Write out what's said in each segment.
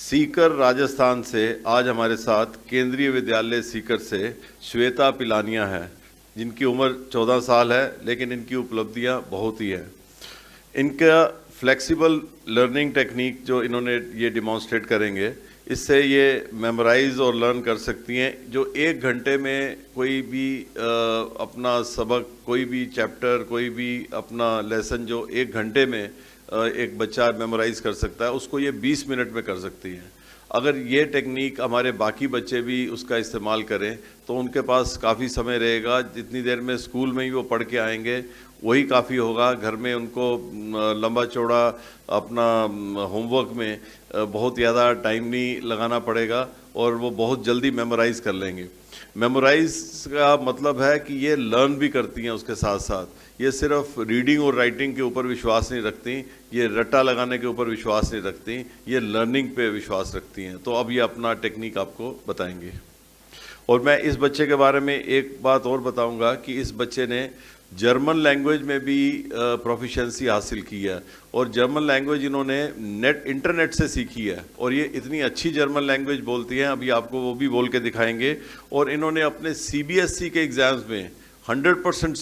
सीकर राजस्थान से आज हमारे साथ केंद्रीय विद्यालय सीकर से श्वेता पिलानिया है, जिनकी उम्र 14 साल है, लेकिन इनकी उपलब्धियां बहुत ही हैं। इनका फ्लेक्सिबल लर्निंग टेक्निक जो इन्होंने ये डिमॉन्स्ट्रेट करेंगे, इससे ये मेमोराइज और लर्न कर सकती हैं। जो 1 घंटे में कोई भी अपना सबक, कोई भी चैप्टर, कोई भी अपना लेसन जो 1 घंटे में एक बच्चा मेमोराइज कर सकता है, उसको ये 20 मिनट में कर सकती है। अगर ये टेक्निक हमारे बाकी बच्चे भी उसका इस्तेमाल करें तो उनके पास काफ़ी समय रहेगा। जितनी देर में स्कूल में ही वो पढ़ के आएंगे वही काफ़ी होगा। घर में उनको लंबा चौड़ा अपना होमवर्क में बहुत ज़्यादा टाइम नहीं लगाना पड़ेगा और वो बहुत जल्दी मेमोराइज़ कर लेंगे। मेमोराइज का मतलब है कि ये लर्न भी करती हैं, उसके साथ साथ ये सिर्फ रीडिंग और राइटिंग के ऊपर विश्वास नहीं रखती, ये रट्टा लगाने के ऊपर विश्वास नहीं रखती, ये लर्निंग पे विश्वास रखती हैं। तो अब ये अपना टेक्निक आपको बताएंगे। और मैं इस बच्चे के बारे में एक बात और बताऊंगा कि इस बच्चे ने जर्मन लैंग्वेज में भी प्रोफिशिएंसी हासिल की है और जर्मन लैंग्वेज इन्होंने इंटरनेट से सीखी है और ये इतनी अच्छी जर्मन लैंग्वेज बोलती हैं, अभी आपको वो भी बोल के दिखाएंगे। और इन्होंने अपने CBSE के एग्ज़ाम्स में 100%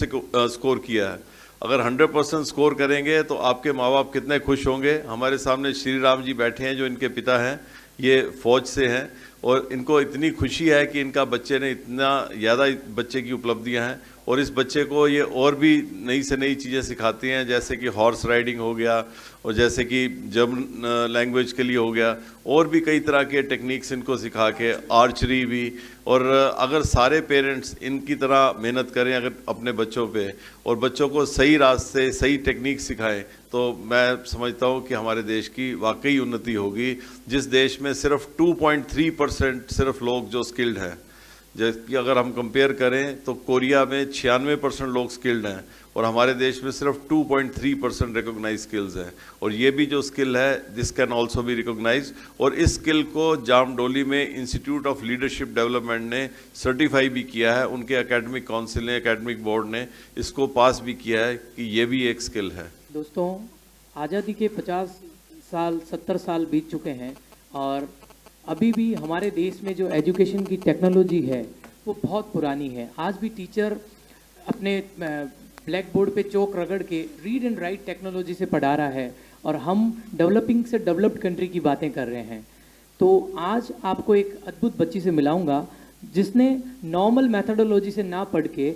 स्कोर किया है। अगर 100% स्कोर करेंगे तो आपके माँ बाप कितने खुश होंगे। हमारे सामने श्री राम जी बैठे हैं जो इनके पिता हैं, ये फौज से हैं और इनको इतनी खुशी है कि इनका बच्चे ने इतना ज़्यादा बच्चे की उपलब्धियां हैं और इस बच्चे को ये और भी नई से नई चीज़ें सिखाती हैं, जैसे कि हॉर्स राइडिंग हो गया और जैसे कि जर्मन लैंग्वेज के लिए हो गया, और भी कई तरह के टेक्निक्स इनको सिखा के, आर्चरी भी। और अगर सारे पेरेंट्स इनकी तरह मेहनत करें अगर अपने बच्चों पे और बच्चों को सही रास्ते, सही टेक्निक सिखाएं, तो मैं समझता हूँ कि हमारे देश की वाकई उन्नति होगी। जिस देश में सिर्फ 2.3% सिर्फ लोग जो स्किल्ड हैं, जबकि अगर हम कंपेयर करें तो कोरिया में 96% लोग स्किल्ड हैं और हमारे देश में सिर्फ 2.3% रिकॉग्नाइज स्किल्स हैं। और ये भी जो स्किल है, this can also be recognise. और इस स्किल को जामडोली में इंस्टीट्यूट ऑफ लीडरशिप डेवलपमेंट ने सर्टिफाई भी किया है, उनके एकेडमिक काउंसिल ने, एकेडमिक बोर्ड ने इसको पास भी किया है कि ये भी एक स्किल है। दोस्तों, आज़ादी के 50 साल 70 साल बीत चुके हैं और अभी भी हमारे देश में जो एजुकेशन की टेक्नोलॉजी है वो बहुत पुरानी है। आज भी टीचर अपने ब्लैक बोर्ड पे चौक रगड़ के रीड एंड राइट टेक्नोलॉजी से पढ़ा रहा है और हम डेवलपिंग से डेवलप्ड कंट्री की बातें कर रहे हैं। तो आज आपको एक अद्भुत बच्ची से मिलाऊंगा जिसने नॉर्मल मैथडोलॉजी से ना पढ़ के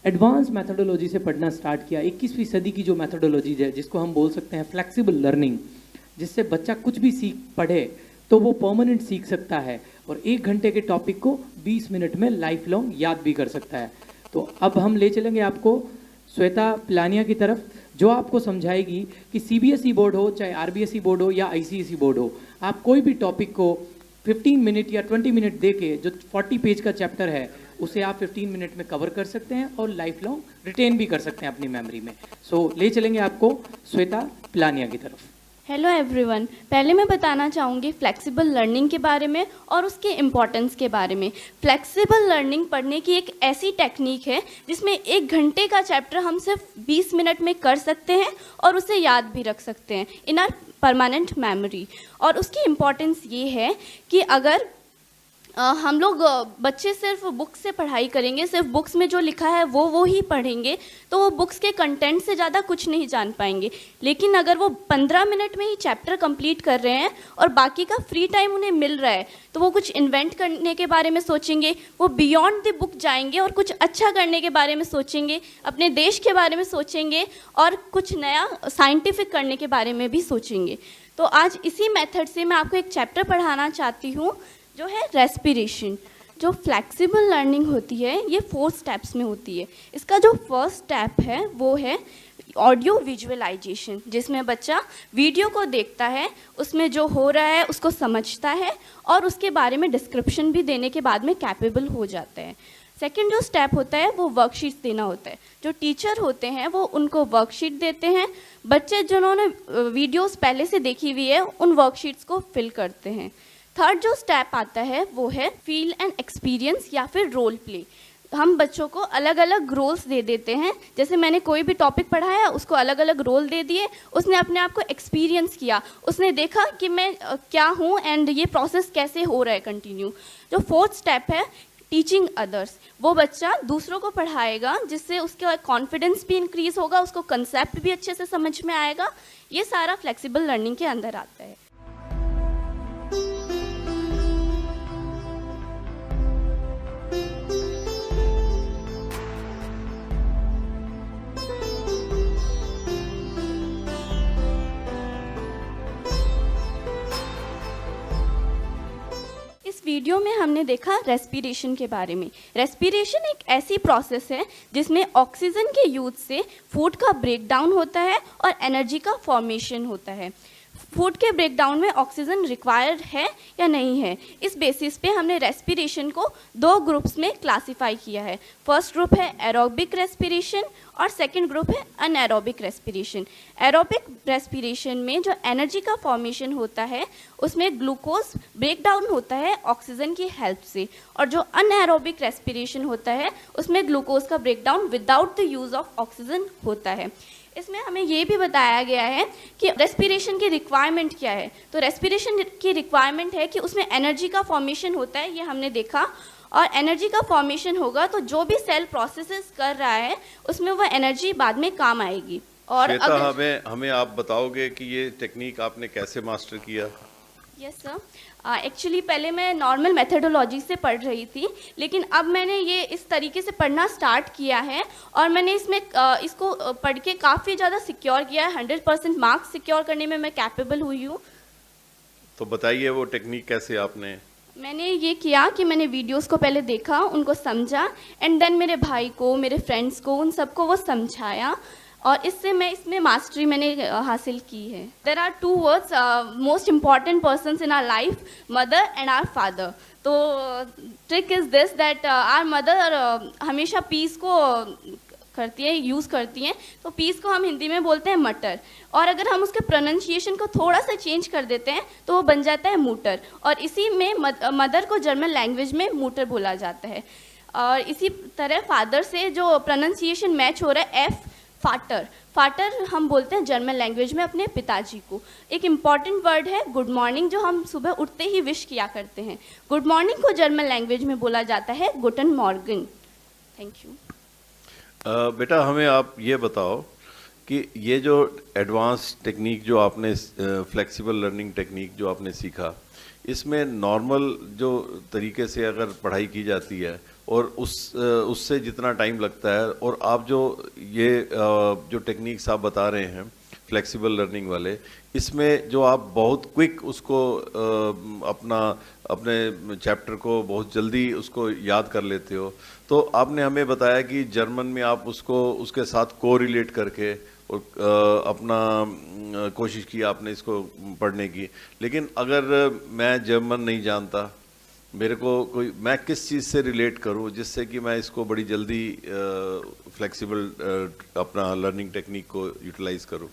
एडवांस मैथडोलॉजी से पढ़ना स्टार्ट किया। 21वीं सदी की जो मैथडोलॉजी है, जिसको हम बोल सकते हैं फ्लेक्सिबल लर्निंग, जिससे बच्चा कुछ भी पढ़े तो वो परमानेंट सीख सकता है और 1 घंटे के टॉपिक को 20 मिनट में लाइफ लॉन्ग याद भी कर सकता है। तो अब हम ले चलेंगे आपको श्वेता पिलानिया की तरफ, जो आपको समझाएगी कि CBSE बोर्ड हो, चाहे RBSE बोर्ड हो या ICSE बोर्ड हो, आप कोई भी टॉपिक को 15 मिनट या 20 मिनट दे के, जो 40 पेज का चैप्टर है उसे आप 15 मिनट में कवर कर सकते हैं और लाइफ लॉन्ग रिटेन भी कर सकते हैं अपनी मेमोरी में। सो ले चलेंगे आपको श्वेता पिलानिया की तरफ। हेलो एवरीवन, पहले मैं बताना चाहूँगी फ्लेक्सिबल लर्निंग के बारे में और उसके इम्पॉर्टेंस के बारे में। फ्लेक्सिबल लर्निंग पढ़ने की एक ऐसी टेक्निक है जिसमें 1 घंटे का चैप्टर हम सिर्फ 20 मिनट में कर सकते हैं और उसे याद भी रख सकते हैं इन आर परमानेंट मेमोरी। और उसकी इम्पॉर्टेंस ये है कि अगर हम लोग बच्चे सिर्फ बुक से पढ़ाई करेंगे, सिर्फ बुक्स में जो लिखा है वो ही पढ़ेंगे, तो वो बुक्स के कंटेंट से ज़्यादा कुछ नहीं जान पाएंगे। लेकिन अगर वो 15 मिनट में ही चैप्टर कंप्लीट कर रहे हैं और बाकी का फ्री टाइम उन्हें मिल रहा है, तो वो कुछ इन्वेंट करने के बारे में सोचेंगे, वो बियॉन्ड द बुक जाएंगे और कुछ अच्छा करने के बारे में सोचेंगे, अपने देश के बारे में सोचेंगे और कुछ नया साइंटिफिक करने के बारे में भी सोचेंगे। तो आज इसी मेथड से मैं आपको एक चैप्टर पढ़ाना चाहती हूँ जो है रेस्पिरेशन। जो फ्लेक्सिबल लर्निंग होती है ये 4 स्टेप्स में होती है। इसका जो फर्स्ट स्टेप है वो है ऑडियो विजुअलाइजेशन, जिसमें बच्चा वीडियो को देखता है, उसमें जो हो रहा है उसको समझता है और उसके बारे में डिस्क्रिप्शन भी देने के बाद में कैपेबल हो जाता है। सेकंड जो स्टेप होता है वो वर्कशीट्स देना होता है। जो टीचर होते हैं वो उनको वर्कशीट देते हैं, बच्चे जिन्होंने वीडियोस पहले से देखी हुई है उन वर्कशीट्स को फिल करते हैं। थर्ड जो स्टेप आता है वो है फील एंड एक्सपीरियंस या फिर रोल प्ले। हम बच्चों को अलग अलग रोल्स दे देते हैं। जैसे मैंने कोई भी टॉपिक पढ़ाया, उसको अलग अलग रोल दे दिए, उसने अपने आप को एक्सपीरियंस किया, उसने देखा कि मैं क्या हूँ एंड ये प्रोसेस कैसे हो रहा है कंटिन्यू। जो फोर्थ स्टेप है टीचिंग अदर्स, वो बच्चा दूसरों को पढ़ाएगा जिससे उसका कॉन्फिडेंस भी इंक्रीज होगा, उसको कंसेप्ट भी अच्छे से समझ में आएगा। ये सारा फ्लेक्सिबल लर्निंग के अंदर आता है। इस वीडियो में हमने देखा रेस्पिरेशन के बारे में। रेस्पिरेशन एक ऐसी प्रोसेस है जिसमें ऑक्सीजन के यूज से फूड का ब्रेक डाउन होता है और एनर्जी का फॉर्मेशन होता है। फूड के ब्रेकडाउन में ऑक्सीजन रिक्वायर्ड है या नहीं है, इस बेसिस पे हमने रेस्पिरेशन को 2 ग्रुप्स में क्लासिफाई किया है। फर्स्ट ग्रुप है एरोबिक रेस्पिरेशन और सेकंड ग्रुप है अनएरोबिक रेस्पिरेशन। एरोबिक रेस्पिरेशन में जो एनर्जी का फॉर्मेशन होता है उसमें ग्लूकोज ब्रेकडाउन होता है ऑक्सीजन की हेल्प से, और जो अनएरोबिक रेस्पिरेशन होता है उसमें ग्लूकोज का breakdown without the use of oxygen होता है। इसमें हमें ये भी बताया गया है कि रेस्पिरेशन की रिक्वायरमेंट क्या है। तो रेस्पिरेशन की रिक्वायरमेंट है कि उसमें एनर्जी का फॉर्मेशन होता है, ये हमने देखा, और एनर्जी का फॉर्मेशन होगा तो जो भी सेल प्रोसेसेस कर रहा है उसमें वो एनर्जी बाद में काम आएगी। और अगर हमें आप बताओगे कि ये टेक्निक आपने कैसे मास्टर किया? यस सर, एक्चुअली पहले मैं नॉर्मल मेथडोलॉजी से पढ़ रही थी, लेकिन अब मैंने ये इस तरीके से पढ़ना स्टार्ट किया है और मैंने इसमें इसको पढ़ के काफ़ी ज़्यादा सिक्योर किया है। 100% मार्क्स सिक्योर करने में मैं कैपेबल हुई हूँ। तो बताइए वो टेक्निक कैसे आपने? मैंने ये किया कि मैंने वीडियोस को पहले देखा, उनको समझा, एंड देन मेरे भाई को, मेरे फ्रेंड्स को, उन सबको वो समझाया, और इससे मैं इसमें मास्टरी मैंने हासिल की है। There are 2 words most important persons in our life, mother and our father. तो trick is this that our mother हमेशा पीस को करती है, यूज़ करती हैं, तो पीस को हम हिंदी में बोलते हैं मटर, और अगर हम उसके प्रोनाउंसिएशन को थोड़ा सा चेंज कर देते हैं तो वो बन जाता है मूटर, और इसी में मदर को जर्मन लैंग्वेज में मूटर बोला जाता है। और इसी तरह फादर से जो प्रोनाउंसिएशन मैच हो रहा है एफ, फाटर, फाटर हम बोलते हैं जर्मन लैंग्वेज में अपने पिताजी को। एक इम्पॉर्टेंट वर्ड है गुड मॉर्निंग, जो हम सुबह उठते ही विश किया करते हैं। गुड मॉर्निंग को जर्मन लैंग्वेज में बोला जाता है गुटन मॉर्गन। Thank you. बेटा हमें आप ये बताओ कि ये जो एडवांस टेक्निक जो आपने फ्लेक्सिबल लर्निंग टेक्निक जो आपने सीखा, इसमें नॉर्मल जो तरीके से अगर पढ़ाई की जाती है और उससे जितना टाइम लगता है, और आप जो ये जो टेक्निक्स आप बता रहे हैं फ्लेक्सिबल लर्निंग वाले, इसमें जो आप बहुत क्विक उसको अपने चैप्टर को बहुत जल्दी उसको याद कर लेते हो, तो आपने हमें बताया कि जर्मन में आप उसको उसके साथ को रिलेट करके और अपना कोशिश की आपने इसको पढ़ने की। लेकिन अगर मैं जर्मन नहीं जानता, मेरे को कोई, मैं किस चीज़ से रिलेट करूं जिससे कि मैं इसको बड़ी जल्दी फ्लेक्सिबल अपना लर्निंग टेक्निक को यूटिलाइज करूं?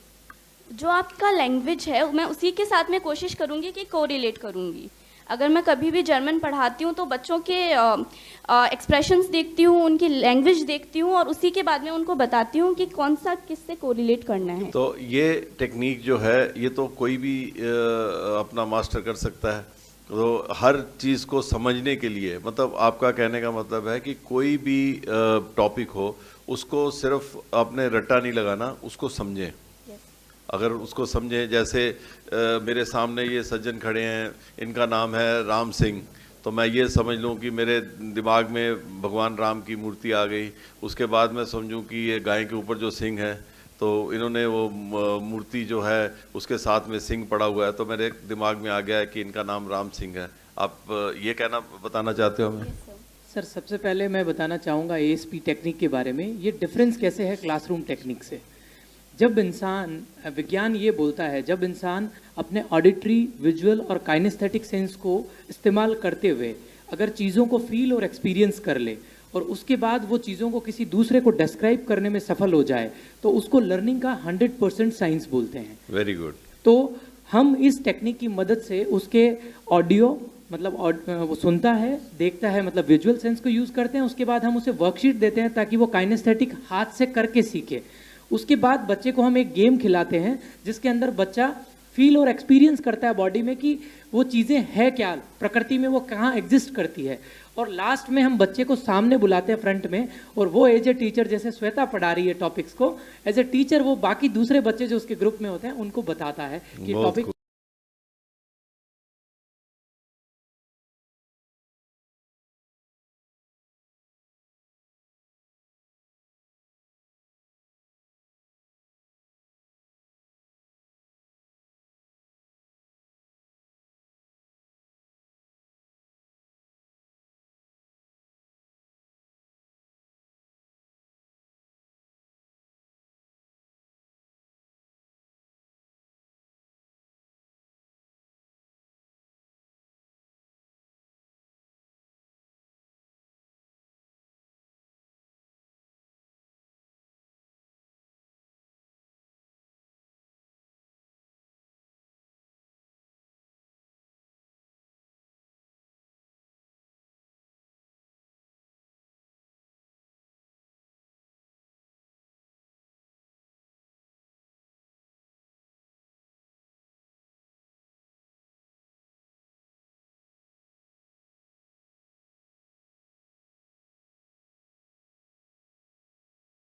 जो आपका लैंग्वेज है मैं उसी के साथ में कोशिश करूंगी कि कोरिलेट करूंगी। अगर मैं कभी भी जर्मन पढ़ाती हूँ तो बच्चों के एक्सप्रेशंस देखती हूँ, उनकी लैंग्वेज देखती हूँ, और उसी के बाद में उनको बताती हूँ कि कौन सा किससे कोरिलेट करना है। तो ये टेक्निक जो है ये तो कोई भी अपना मास्टर कर सकता है। तो हर चीज़ को समझने के लिए, मतलब आपका कहने का मतलब है कि कोई भी टॉपिक हो उसको सिर्फ आपने रट्टा नहीं लगाना, उसको समझें। अगर उसको समझें, जैसे मेरे सामने ये सज्जन खड़े हैं, इनका नाम है राम सिंह, तो मैं ये समझ लूँ कि मेरे दिमाग में भगवान राम की मूर्ति आ गई, उसके बाद मैं समझूँ कि ये गाय के ऊपर जो सिंह है तो इन्होंने वो मूर्ति जो है उसके साथ में सिंह पड़ा हुआ है, तो मेरे दिमाग में आ गया है कि इनका नाम राम सिंह है। आप ये कहना बताना चाहते हो हमें? सर सबसे पहले मैं बताना चाहूँगा ASP टेक्निक के बारे में। ये डिफरेंस कैसे है क्लासरूम टेक्निक से। जब इंसान, विज्ञान ये बोलता है, जब इंसान अपने ऑडिटरी, विजुअल और काइनेस्थेटिक सेंस को इस्तेमाल करते हुए अगर चीज़ों को फील और एक्सपीरियंस कर ले और उसके बाद वो चीज़ों को किसी दूसरे को डिस्क्राइब करने में सफल हो जाए, तो उसको लर्निंग का 100% साइंस बोलते हैं। Very good. तो हम इस टेक्निक की मदद से उसके ऑडियो, मतलब वो सुनता है, देखता है, मतलब विजुअल सेंस को यूज़ करते हैं। उसके बाद हम उसे वर्कशीट देते हैं ताकि वो काइनेस्थेटिक हाथ से करके सीखे। उसके बाद बच्चे को हम एक गेम खिलाते हैं जिसके अंदर बच्चा फील और एक्सपीरियंस करता है बॉडी में कि वो चीज़ें है क्या, प्रकृति में वो कहाँ एग्जिस्ट करती है। और लास्ट में हम बच्चे को सामने बुलाते हैं फ्रंट में, और वो एज ए टीचर, जैसे श्वेता पढ़ा रही है टॉपिक्स को, एज ए टीचर वो बाकी दूसरे बच्चे जो उसके ग्रुप में होते हैं उनको बताता है कि टॉपिक